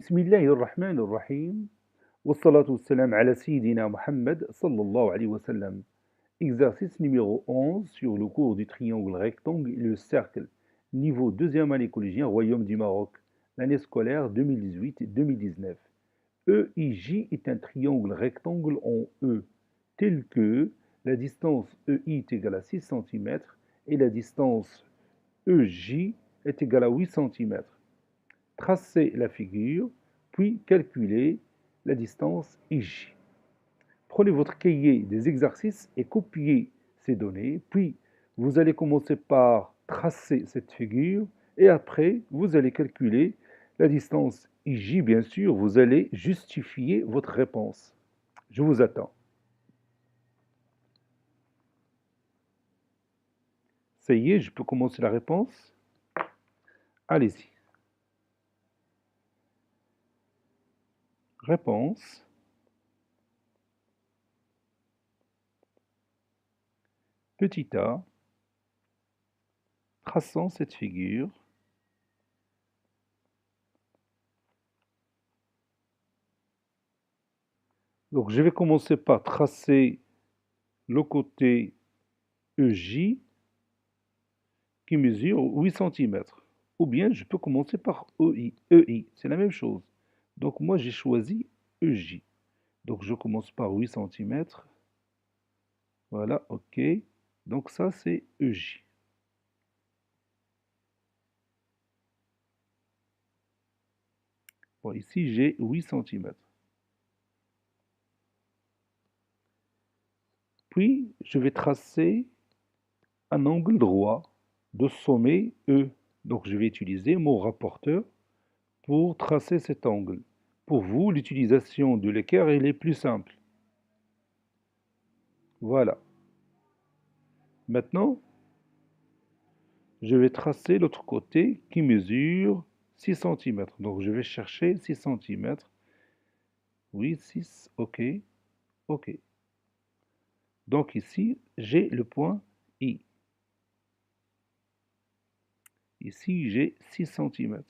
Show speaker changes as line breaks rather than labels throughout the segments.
بسم الله الرحمن الرحيم والصلاة والسلام على سيدنا Mohammed sallallahu alayhi wa sallam. Exercice numéro 11 sur le cours du triangle rectangle et le cercle. Niveau 2e année collégien, Royaume du Maroc. L'année scolaire 2018-2019. EIJ est un triangle rectangle en E, tel que la distance EI est égale à 6 cm et la distance EJ est égale à 8 cm. Tracez la figure, puis calculez la distance IJ. Prenez votre cahier des exercices et copiez ces données, puis vous allez commencer par tracer cette figure et après vous allez calculer la distance IJ, bien sûr, vous allez justifier votre réponse. Je vous attends. Ça y est, je peux commencer la réponse? Allez-y. Réponse. Petit a, traçant cette figure. Donc je vais commencer par tracer le côté EJ qui mesure 8 cm. Ou bien je peux commencer par EI, c'est la même chose. Donc moi j'ai choisi EJ. Donc je commence par 8 cm. Voilà, ok. Donc ça c'est EJ. Bon, ici j'ai 8 cm. Puis je vais tracer un angle droit de sommet E. Donc je vais utiliser mon rapporteur pour tracer cet angle. Pour vous, l'utilisation de l'équerre, elle est plus simple. Voilà. Maintenant, je vais tracer l'autre côté qui mesure 6 cm. Donc je vais chercher 6 cm. Oui, 6, ok, ok. Donc ici, j'ai le point I. Ici, j'ai 6 cm.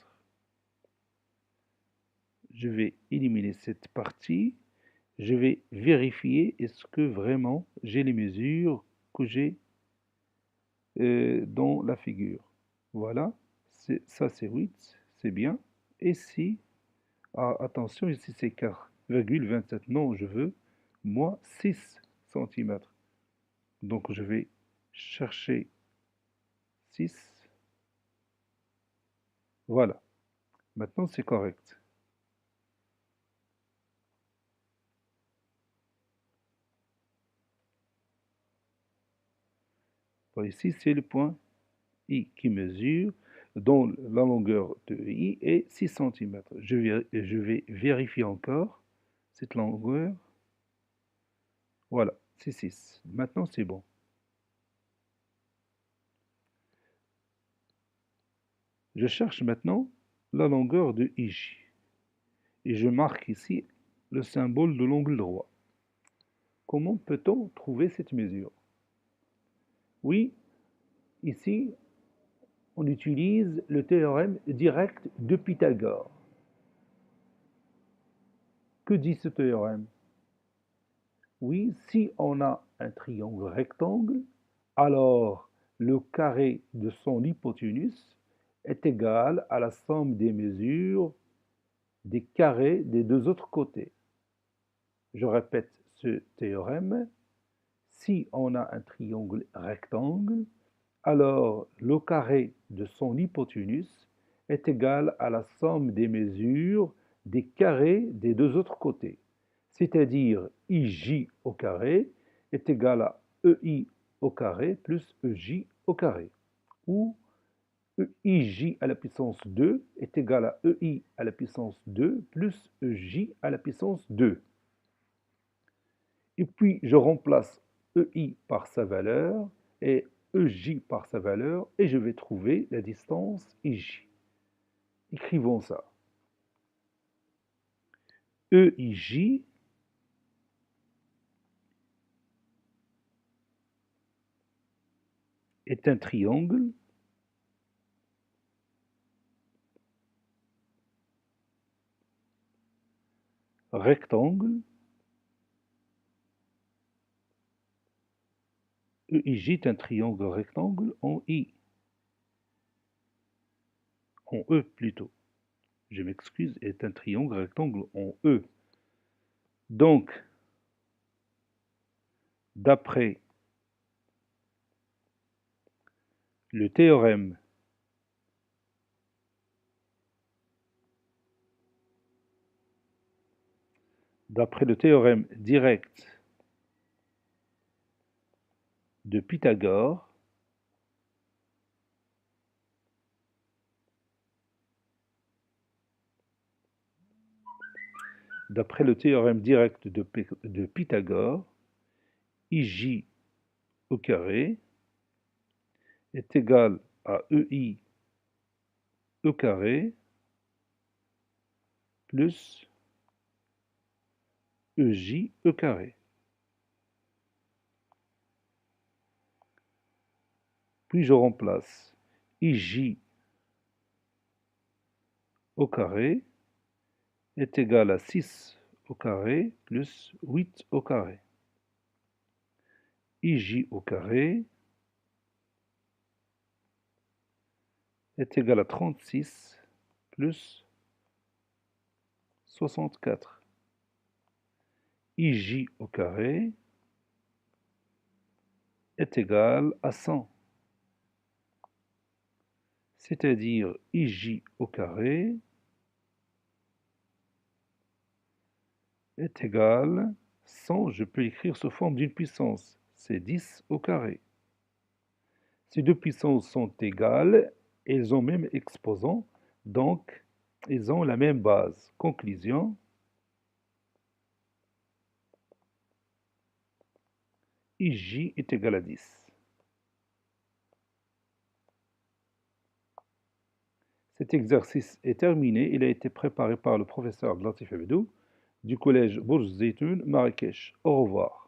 Je vais éliminer cette partie. Je vais vérifier est-ce que vraiment j'ai les mesures que j'ai dans la figure. Voilà, ça c'est 8, c'est bien. Et si, attention, ici c'est 4,27. Non, je veux, moi, 6 cm. Donc je vais chercher 6. Voilà, maintenant c'est correct. Bon, ici c'est le point I qui mesure, dont la longueur de I est 6 cm. Je vais vérifier encore cette longueur. Voilà, c'est 6. Maintenant c'est bon. Je cherche maintenant la longueur de IJ. Et je marque ici le symbole de l'angle droit. Comment peut-on trouver cette mesure? Oui, ici, on utilise le théorème direct de Pythagore. Que dit ce théorème? Oui, si on a un triangle rectangle, alors le carré de son hypoténuse est égal à la somme des mesures des carrés des deux autres côtés. Je répète ce théorème. Si on a un triangle rectangle, alors le carré de son hypoténuse est égal à la somme des mesures des carrés des deux autres côtés. C'est-à-dire IJ au carré est égal à EI au carré plus EJ au carré. Ou EIJ à la puissance 2 est égal à EI à la puissance 2 plus EJ à la puissance 2. Et puis, je remplace EI par sa valeur et EJ par sa valeur et je vais trouver la distance IJ. Écrivons ça. EIJ est un triangle rectangle, EIJ est un triangle rectangle en I, en E plutôt. Je m'excuse, est un triangle rectangle en E. Donc, d'après le théorème direct de Pythagore, IJ au carré est égal à EI au carré plus EJ au carré. Puis je remplace IJ au carré est égal à 6 au carré plus 8 au carré. IJ au carré est égal à 36 plus 64. IJ au carré est égal à 100. C'est-à-dire IJ au carré est égal à 100, je peux écrire sous forme d'une puissance, c'est 10 au carré. Ces deux puissances sont égales, elles ont même exposant, donc elles ont la même base. Conclusion, IJ est égal à 10. Cet exercice est terminé, il a été préparé par le professeur Latif Abedou du collège Bourj Zeytoun, Marrakech. Au revoir.